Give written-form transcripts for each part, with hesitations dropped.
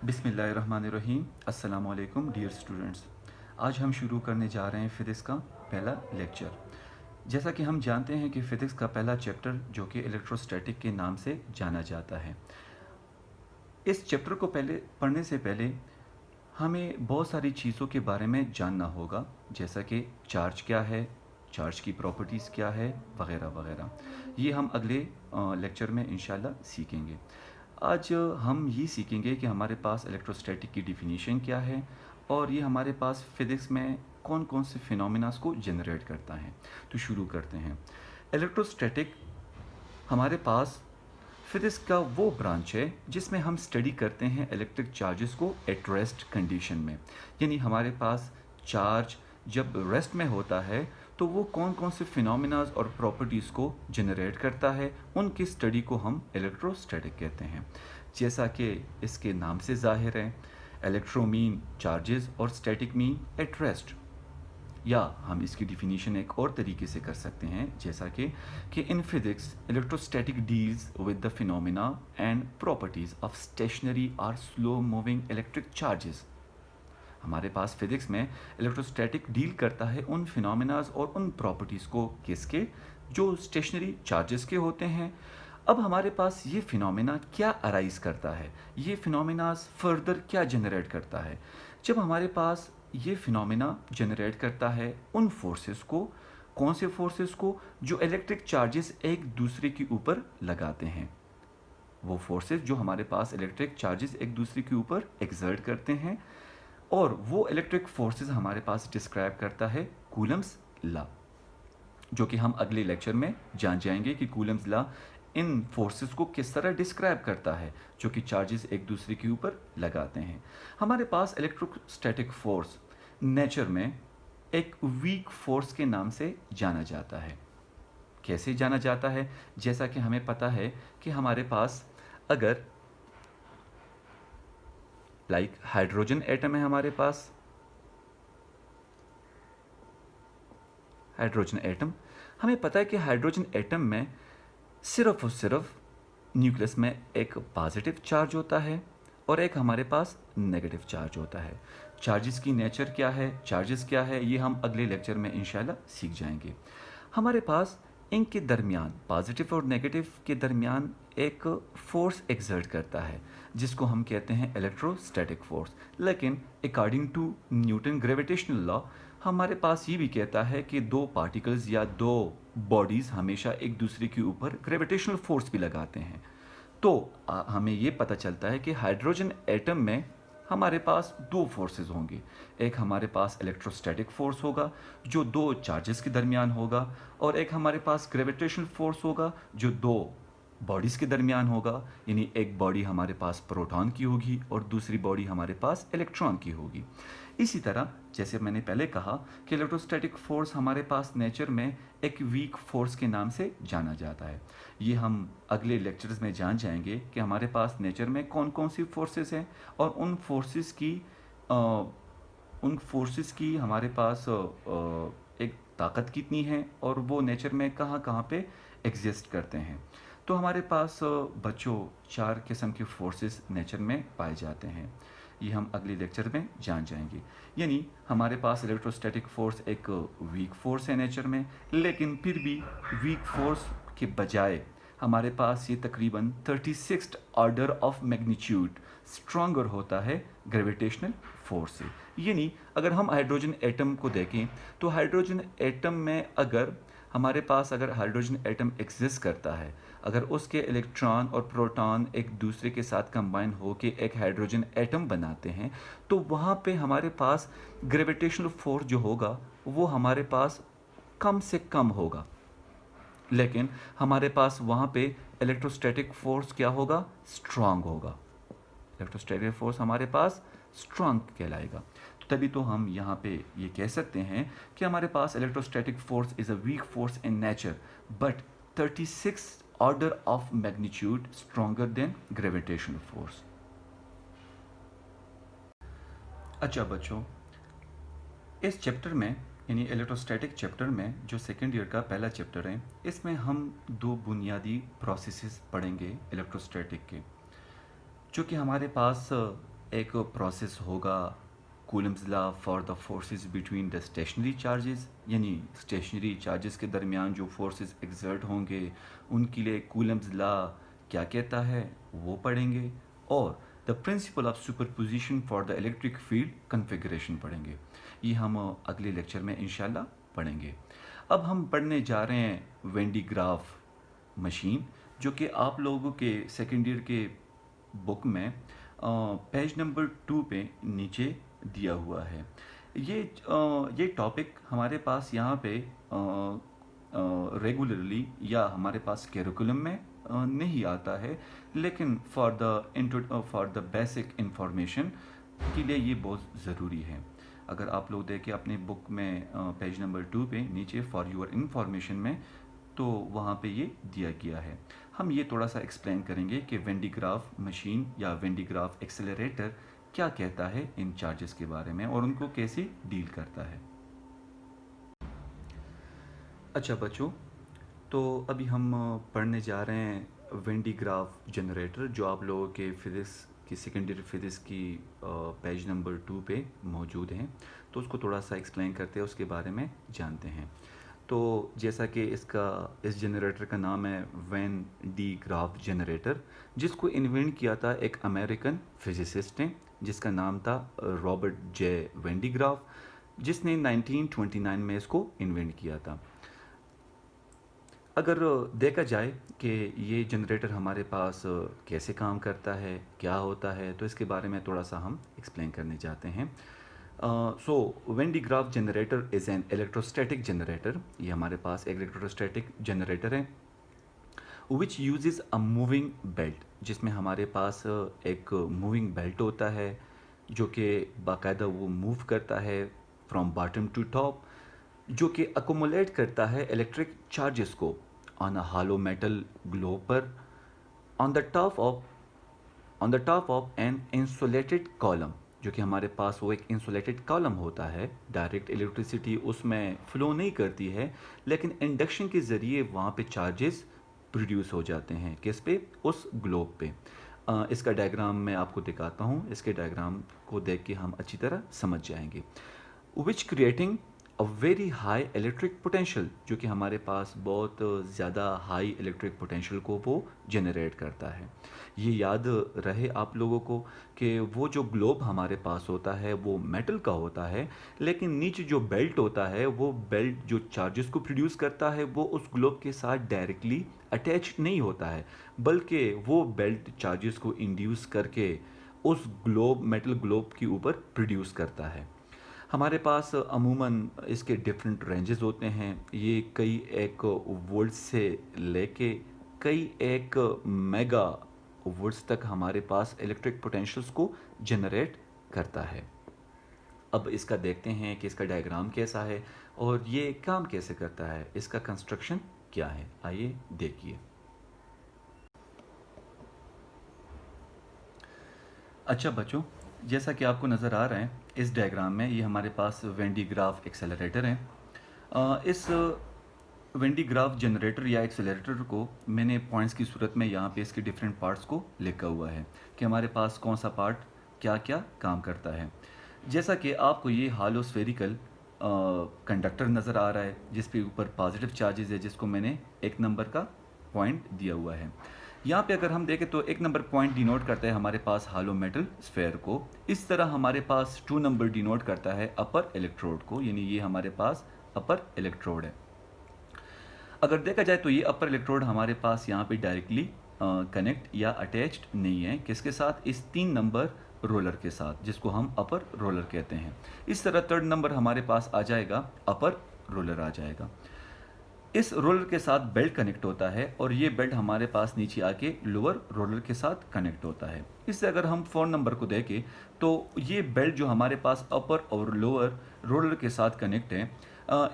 बिस्मिल्लाहिर्रहमानिर्रहीम। अस्सलाम वालेकुम डियर स्टूडेंट्स। आज हम शुरू करने जा रहे हैं फ़िज़िक्स का पहला लेक्चर। जैसा कि हम जानते हैं कि फ़िज़िक्स का पहला चैप्टर जो कि इलेक्ट्रोस्टैटिक के नाम से जाना जाता है, इस चैप्टर को पढ़ने से पहले हमें बहुत सारी चीज़ों के बारे में जानना होगा, जैसा कि चार्ज क्या है, चार्ज की प्रॉपर्टीज़ क्या है, वगैरह वगैरह। ये हम अगले लेक्चर में इंशाल्लाह सीखेंगे। आज हम ये सीखेंगे कि हमारे पास इलेक्ट्रोस्टैटिक की डिफिनीशन क्या है और ये हमारे पास फिज़िक्स में कौन कौन से फिनोमिनास को जनरेट करता है। तो शुरू करते हैं। इलेक्ट्रोस्टैटिक हमारे पास फिज़िक्स का वो ब्रांच है जिसमें हम स्टडी करते हैं इलेक्ट्रिक चार्जेस को एट रेस्ट कंडीशन में। यानी हमारे पास चार्ज जब रेस्ट में होता है तो वो कौन कौन से फिनोमिनाज और प्रॉपर्टीज़ को जनरेट करता है, उनकी स्टडी को हम इलेक्ट्रोस्टैटिक कहते हैं। जैसा कि इसके नाम से ज़ाहिर है, इलेक्ट्रो मीन चार्जेस और स्टैटिक मीन एट रेस्ट। या हम इसकी डिफिनीशन एक और तरीके से कर सकते हैं, जैसा कि in physics electrostatic deals with the phenomena and properties of stationary और स्लो मूविंग इलेक्ट्रिक चार्जेस। हमारे पास फिजिक्स में इलेक्ट्रोस्टैटिक डील करता है उन फिनोमिनाज और उन प्रॉपर्टीज़ को, किसके, जो स्टेशनरी चार्जेस के होते हैं। अब हमारे पास ये फिनोमिना क्या अराइज करता है, ये फिनोमिनाज फर्दर क्या जनरेट करता है। जब हमारे पास ये फिनोमिना जनरेट करता है उन फोर्सेस को, कौन से फोर्सेस को, जो इलेक्ट्रिक चार्जेस एक दूसरे के ऊपर लगाते हैं। वो फोर्सेस जो हमारे पास इलेक्ट्रिक चार्जेस एक दूसरे के ऊपर एक्सर्ट करते हैं, और वो इलेक्ट्रिक फोर्सेस हमारे पास डिस्क्राइब करता है कूलम्स लॉ, जो कि हम अगले लेक्चर में जान जाएंगे कि कूलम्स लॉ इन फोर्सेस को किस तरह डिस्क्राइब करता है जो कि चार्जेस एक दूसरे के ऊपर लगाते हैं। हमारे पास इलेक्ट्रोस्टैटिक फोर्स नेचर में एक वीक फोर्स के नाम से जाना जाता है। कैसे जाना जाता है? जैसा कि हमें पता है कि हमारे पास अगर हाइड्रोजन एटम है, हमारे पास हाइड्रोजन एटम, हमें पता है कि हाइड्रोजन एटम में सिर्फ और सिर्फ न्यूक्लियस में एक पॉजिटिव चार्ज होता है और एक हमारे पास नेगेटिव चार्ज होता है। चार्जेस की नेचर क्या है, चार्जेस क्या है, ये हम अगले लेक्चर में इंशाल्लाह सीख जाएंगे। हमारे पास इनके दरमियान, पॉजिटिव और नेगेटिव के दरमियान एक फोर्स एक्सर्ट करता है जिसको हम कहते हैं इलेक्ट्रोस्टैटिक फोर्स। लेकिन according to Newton gravitational law हमारे पास ये भी कहता है कि दो पार्टिकल्स या दो बॉडीज़ हमेशा एक दूसरे के ऊपर ग्रेविटेशनल फोर्स भी लगाते हैं। तो हमें ये पता चलता है कि हाइड्रोजन एटम में हमारे पास दो फोर्सेस होंगे। एक हमारे पास इलेक्ट्रोस्टैटिक फोर्स होगा जो दो चार्जेस के दरमियान होगा, और एक हमारे पास ग्रेविटेशनल फोर्स होगा जो दो बॉडीज़ के दरमियान होगा। यानी एक बॉडी हमारे पास प्रोटॉन की होगी और दूसरी बॉडी हमारे पास इलेक्ट्रॉन की होगी। इसी तरह जैसे मैंने पहले कहा कि इलेक्ट्रोस्टैटिक फोर्स हमारे पास नेचर में एक वीक फोर्स के नाम से जाना जाता है। ये हम अगले लेक्चर्स में जान जाएंगे कि हमारे पास नेचर में कौन कौन सी फोर्सेस हैं और उन फोर्सेस की हमारे पास एक ताकत कितनी है और वो नेचर में कहाँ कहाँ पे एग्जिस्ट करते हैं। तो हमारे पास बच्चों 4 किस्म के फोर्सेस नेचर में पाए जाते हैं। ये हम अगले लेक्चर में जान जाएंगे। यानी हमारे पास इलेक्ट्रोस्टैटिक फोर्स एक वीक फोर्स है नेचर में, लेकिन फिर भी वीक फोर्स के बजाय हमारे पास ये तकरीबन 36 ऑर्डर ऑफ मैग्नीट्यूड स्ट्रॉन्गर होता है ग्रेविटेशनल फोर्स से। यानी अगर हम हाइड्रोजन एटम को देखें तो हाइड्रोजन एटम में अगर हाइड्रोजन एटम एग्जिस्ट करता है, अगर उसके इलेक्ट्रॉन और प्रोटॉन एक दूसरे के साथ कंबाइन होकर एक हाइड्रोजन एटम बनाते हैं, तो वहाँ पे हमारे पास ग्रेविटेशनल फोर्स जो होगा वो हमारे पास कम से कम होगा, लेकिन हमारे पास वहाँ पे इलेक्ट्रोस्टैटिक फोर्स क्या होगा, स्ट्रांग होगा। इलेक्ट्रोस्टैटिक फोर्स हमारे पास स्ट्रांग कहलाएगा। तो तभी तो हम यहाँ पे ये कह सकते हैं कि हमारे पास electrostatic force is a weak force in nature but 36 order of magnitude stronger than gravitational force. अच्छा बच्चों, इस चैप्टर में यानी इलेक्ट्रोस्टैटिक चैप्टर में जो सेकेंड ईयर का पहला चैप्टर है, इसमें हम दो बुनियादी प्रोसेसेस पढ़ेंगे इलेक्ट्रोस्टैटिक के, जो कि हमारे पास एक प्रोसेस होगा Coulomb's law for the forces between the stationary charges, यानी स्टेशनरी चार्जेस के दरमियान जो फोर्सेस एक्सर्ट होंगे उनके लिए कूलम्स लॉ क्या कहता है वो पढ़ेंगे। और the principle of superposition for the electric field configuration पढ़ेंगे। ये हम अगले लेक्चर में इंशाल्लाह पढ़ेंगे। अब हम पढ़ने जा रहे हैं वेन डी ग्राफ मशीन, जो कि आप लोगों के सेकेंड ईयर के बुक में पेज नंबर 2 पे नीचे दिया हुआ है। ये टॉपिक हमारे पास यहाँ पे रेगुलरली या हमारे पास करिकुलम में नहीं आता है, लेकिन फॉर द बेसिक इंफॉर्मेशन के लिए ये बहुत ज़रूरी है। अगर आप लोग देखें अपने बुक में पेज नंबर 2 पे नीचे फॉर योर इंफॉर्मेशन में, तो वहाँ पे ये दिया गया है। हम ये थोड़ा सा एक्सप्लेन करेंगे कि वेन डी ग्राफ मशीन या वेन डी ग्राफ एक्सेलरेटर क्या कहता है इन चार्जेस के बारे में और उनको कैसे डील करता है। अच्छा बच्चों, तो अभी हम पढ़ने जा रहे हैं वेन डी ग्राफ जनरेटर, जो आप लोगों के फिजिक्स की सेकेंडरी फिजिक्स की पेज नंबर 2 पे मौजूद हैं। तो उसको थोड़ा सा एक्सप्लेन करते हैं, उसके बारे में जानते हैं। तो जैसा कि इस जनरेटर का नाम है वेन डी ग्राफ जनरेटर, जिसको इन्वेंट किया था एक अमेरिकन फिजिसिस्ट ने, जिसका नाम था Robert J when D graph, जिसने 1929 में इसको इन्वेंट किया था। अगर देखा जाए कि ये जनरेटर हमारे पास कैसे काम करता है, क्या होता है, तो इसके बारे में थोड़ा सा हम एक्सप्लेन करने जाते हैं। So when D graph generator is an electrostatic generator. ये हमारे पास एक इलेक्ट्रोस्टैटिक जनरेटर है which uses a moving belt, जिसमें हमारे पास एक मूविंग बेल्ट होता है जो कि बाकायदा वो मूव करता है फ्रॉम बॉटम टू टॉप, जो कि अकोमोलेट करता है इलेक्ट्रिक चार्जेस को on a hollow metal globe पर on the top of an insulated column, जो कि हमारे पास वो एक इंसुलेटेड कॉलम होता है। डायरेक्ट इलेक्ट्रिसिटी उसमें फ़्लो नहीं करती है, लेकिन इंडक्शन के ज़रिए वहाँ पे चार्जेस प्रोड्यूस हो जाते हैं। किस पे? उस ग्लोब पे। इसका डायग्राम मैं आपको दिखाता हूँ। इसके डायग्राम को देख के हम अच्छी तरह समझ जाएंगे। Which creating a very high electric potential, जो कि हमारे पास बहुत ज़्यादा हाई इलेक्ट्रिक पोटेंशियल को वो जनरेट करता है। ये याद रहे आप लोगों को कि वो जो ग्लोब हमारे पास होता है वो मेटल का होता है, लेकिन नीचे जो बेल्ट होता है वो बेल्ट जो चार्जेस को प्रोड्यूस करता है वो उस ग्लोब के साथ डायरेक्टली अटैच नहीं होता है, बल्कि वो बेल्ट चार्जेस को इंड्यूस करके उस ग्लोब मेटल ग्लोब के ऊपर प्रोड्यूस करता है। हमारे पास अमूमन इसके डिफरेंट रेंजेस होते हैं। ये कई एक वोल्ट से लेके कई एक मेगा वोल्ट्स तक हमारे पास इलेक्ट्रिक पोटेंशियल्स को जनरेट करता है। अब इसका देखते हैं कि इसका डायग्राम कैसा है और ये काम कैसे करता है, इसका कंस्ट्रक्शन क्या है। आइए देखिए। अच्छा बच्चों, जैसा कि आपको नज़र आ रहा है इस डायग्राम में, ये हमारे पास वेन डी ग्राफ एक्सेलरेटर है। इस वेन डी ग्राफ जनरेटर या एक्सेलरेटर को मैंने पॉइंट्स की सूरत में यहाँ पे इसके डिफरेंट पार्ट्स को लिखा हुआ है कि हमारे पास कौन सा पार्ट क्या क्या काम करता है। जैसा कि आपको ये हालो स्फेरिकल कंडक्टर नज़र आ रहा है, जिसके ऊपर पॉजिटिव चार्जेस है, जिसको मैंने एक नंबर का पॉइंट दिया हुआ है। यहाँ पे अगर हम देखें तो एक नंबर पॉइंट डिनोट करता है हमारे पास हालो मेटल स्फेयर को। इस तरह हमारे पास 2 नंबर डिनोट करता है अपर इलेक्ट्रोड को, यानी ये हमारे पास अपर इलेक्ट्रोड है। अगर देखा जाए तो ये अपर इलेक्ट्रोड हमारे पास यहाँ पे डायरेक्टली कनेक्ट या अटैच्ड नहीं है। किसके साथ? इस 3 नंबर रोलर के साथ, जिसको हम अपर रोलर कहते हैं। इस तरह 3rd नंबर हमारे पास आ जाएगा, अपर रोलर आ जाएगा। इस रोलर के साथ बेल्ट कनेक्ट होता है और ये बेल्ट हमारे पास नीचे आके लोअर रोलर के साथ कनेक्ट होता है। इससे अगर हम 4 नंबर को देखें तो ये बेल्ट जो हमारे पास अपर और लोअर रोलर के साथ कनेक्ट है,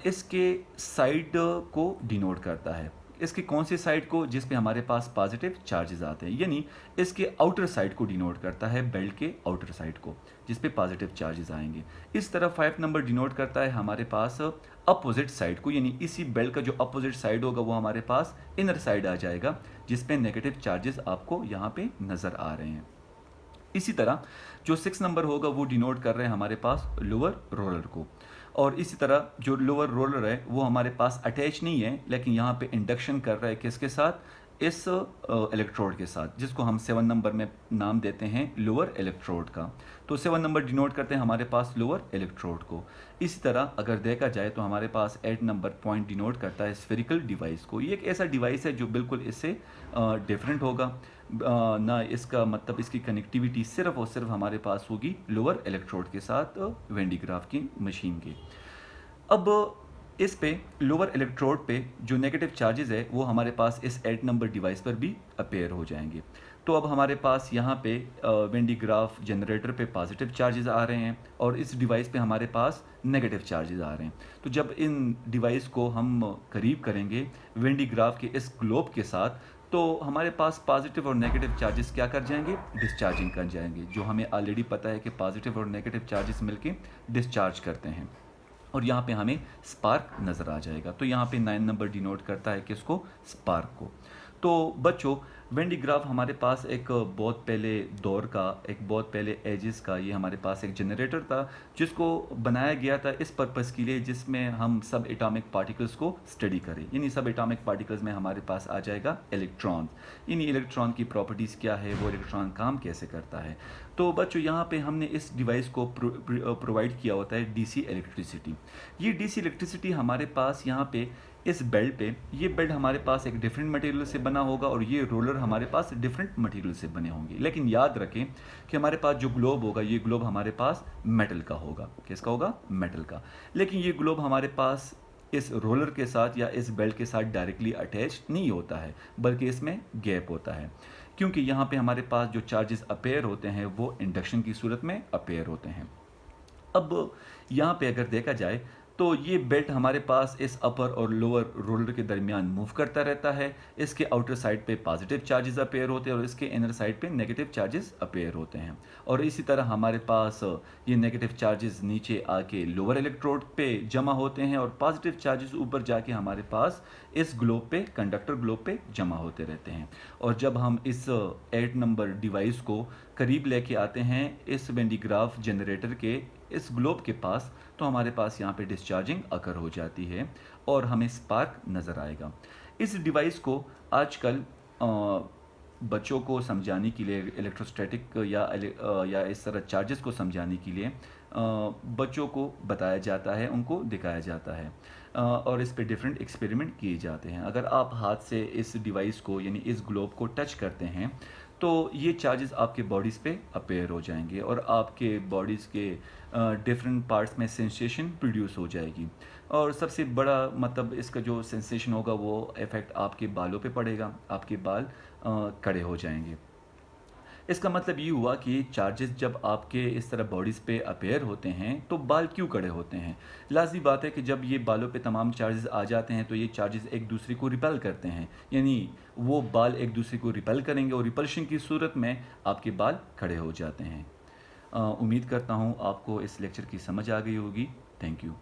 इसके साइड को डिनोट करता है। इसकी कौन सी साइड को? जिस पे हमारे पास पॉजिटिव चार्जेस आते हैं, यानी इसके आउटर साइड को डिनोट करता है, बेल्ट के आउटर साइड को, जिस पे पॉजिटिव चार्जेस आएंगे। इस तरह 5 नंबर डिनोट करता है हमारे पास अपोजिट साइड को, यानी इसी बेल्ट का जो अपोजिट साइड होगा वो हमारे पास इनर साइड आ जाएगा, जिस पे नेगेटिव चार्जेस आपको यहाँ पे नज़र आ रहे हैं। इसी तरह जो 6 नंबर होगा वो डिनोट कर रहे हैं हमारे पास लोअर रोलर को। और इसी तरह जो लोअर रोलर है वो हमारे पास अटैच नहीं है, लेकिन यहाँ पे इंडक्शन कर रहा है किसके साथ, इस इलेक्ट्रोड के साथ, जिसको हम 7 नंबर में नाम देते हैं लोअर इलेक्ट्रोड का। तो 7 नंबर डिनोट करते हैं हमारे पास लोअर इलेक्ट्रोड को। इसी तरह अगर देखा जाए तो हमारे पास 8 नंबर पॉइंट डिनोट करता है स्फेरिकल डिवाइस को। ये एक ऐसा डिवाइस है जो बिल्कुल इससे डिफरेंट होगा, ना इसका मतलब इसकी कनेक्टिविटी सिर्फ और सिर्फ हमारे पास होगी लोअर इलेक्ट्रोड के साथ वेन डी ग्राफ की मशीन के। अब इस पे लोअर इलेक्ट्रोड पे जो नेगेटिव चार्जेस है वो हमारे पास इस 8 नंबर डिवाइस पर भी अपेयर हो जाएंगे। तो अब हमारे पास यहाँ पे वेन डी ग्राफ जनरेटर पे पॉजिटिव चार्जेस आ रहे हैं और इस डिवाइस पे हमारे पास नेगेटिव चार्जेस आ रहे हैं। तो जब इन डिवाइस को हम करीब करेंगे वेन डी ग्राफ के इस ग्लोब के साथ, तो हमारे पास पॉजिटिव और नेगेटिव चार्जेस क्या कर जाएंगे, डिस्चार्जिंग कर जाएंगे। जो हमें ऑलरेडी पता है कि पॉजिटिव और नेगेटिव चार्जेस मिलके डिस्चार्ज करते हैं और यहाँ पे हमें स्पार्क नज़र आ जाएगा। तो यहाँ पे 9 नंबर डिनोट करता है किसको, स्पार्क को। तो बच्चों वेन डी ग्राफ हमारे पास एक बहुत पहले दौर का, एक बहुत पहले एजेस का ये हमारे पास एक जनरेटर था जिसको बनाया गया था इस पर्पज़ के लिए जिसमें हम सब एटॉमिक पार्टिकल्स को स्टडी करें। यानी सब एटॉमिक पार्टिकल्स में हमारे पास आ जाएगा इलेक्ट्रॉन। इन इलेक्ट्रॉन की प्रॉपर्टीज़ क्या है, वो इलेक्ट्रॉन काम कैसे करता है। तो बच्चों यहाँ पे हमने इस डिवाइस को प्रोवाइड किया होता है डीसी इलेक्ट्रिसिटी। ये डीसी इलेक्ट्रिसिटी हमारे पास यहाँ पे इस बेल्ट पे, ये बेल्ट हमारे पास एक डिफरेंट मटेरियल से बना होगा और ये रोलर हमारे पास डिफरेंट मटेरियल से बने होंगे। लेकिन याद रखें कि हमारे पास जो ग्लोब होगा, ये ग्लोब हमारे पास मेटल का होगा। किसका होगा, मेटल का। लेकिन ये ग्लोब हमारे पास इस रोलर के साथ या इस बेल्ट के साथ डायरेक्टली अटैच नहीं होता है, बल्कि इसमें गैप होता है, क्योंकि यहाँ पे हमारे पास जो चार्जेस अपेयर होते हैं वो इंडक्शन की सूरत में अपेयर होते हैं। अब यहाँ पे अगर देखा जाए तो ये बेल्ट हमारे पास इस अपर और लोअर रोलर के दरमियान मूव करता रहता है। इसके आउटर साइड पे पॉजिटिव चार्जेस अपेयर होते हैं और इसके इनर साइड पे नेगेटिव चार्जेस अपेयर होते हैं। और इसी तरह हमारे पास ये नेगेटिव चार्जेस नीचे आके लोअर इलेक्ट्रोड पे जमा होते हैं और पॉजिटिव चार्जेस ऊपर जाके हमारे पास इस ग्लोब पे, कंडक्टर ग्लोब पे जमा होते रहते हैं। और जब हम इस 8 नंबर डिवाइस को करीब लेके आते हैं इस वेन डी ग्राफ जनरेटर के इस ग्लोब के पास, तो हमारे पास यहाँ पे डिस्चार्जिंग अकर हो जाती है और हमें स्पार्क नज़र आएगा। इस डिवाइस को आजकल बच्चों को समझाने के लिए, इलेक्ट्रोस्टैटिक या इस तरह चार्जेस को समझाने के लिए बच्चों को बताया जाता है, उनको दिखाया जाता है और इस पे डिफरेंट एक्सपेरिमेंट किए जाते हैं। अगर आप हाथ से इस डिवाइस को यानी इस ग्लोब को टच करते हैं तो ये चार्जेस आपके बॉडीज़ पे अपेयर हो जाएंगे और आपके बॉडीज़ के डिफरेंट पार्ट्स में सेंसेशन प्रोड्यूस हो जाएगी। और सबसे बड़ा मतलब इसका जो सेंसेशन होगा वो इफ़ेक्ट आपके बालों पे पड़ेगा, आपके बाल कड़े हो जाएंगे। इसका मतलब ये हुआ कि चार्जेस जब आपके इस तरह बॉडीज़ पे अपेयर होते हैं तो बाल क्यों कड़े होते हैं। लाज़मी बात है कि जब ये बालों पे तमाम चार्जेस आ जाते हैं तो ये चार्जेस एक दूसरे को रिपेल करते हैं, यानी वो बाल एक दूसरे को रिपेल करेंगे और रिपल्शन की सूरत में आपके बाल खड़े हो जाते हैं। उम्मीद करता हूँ आपको इस लेक्चर की समझ आ गई होगी। Thank you.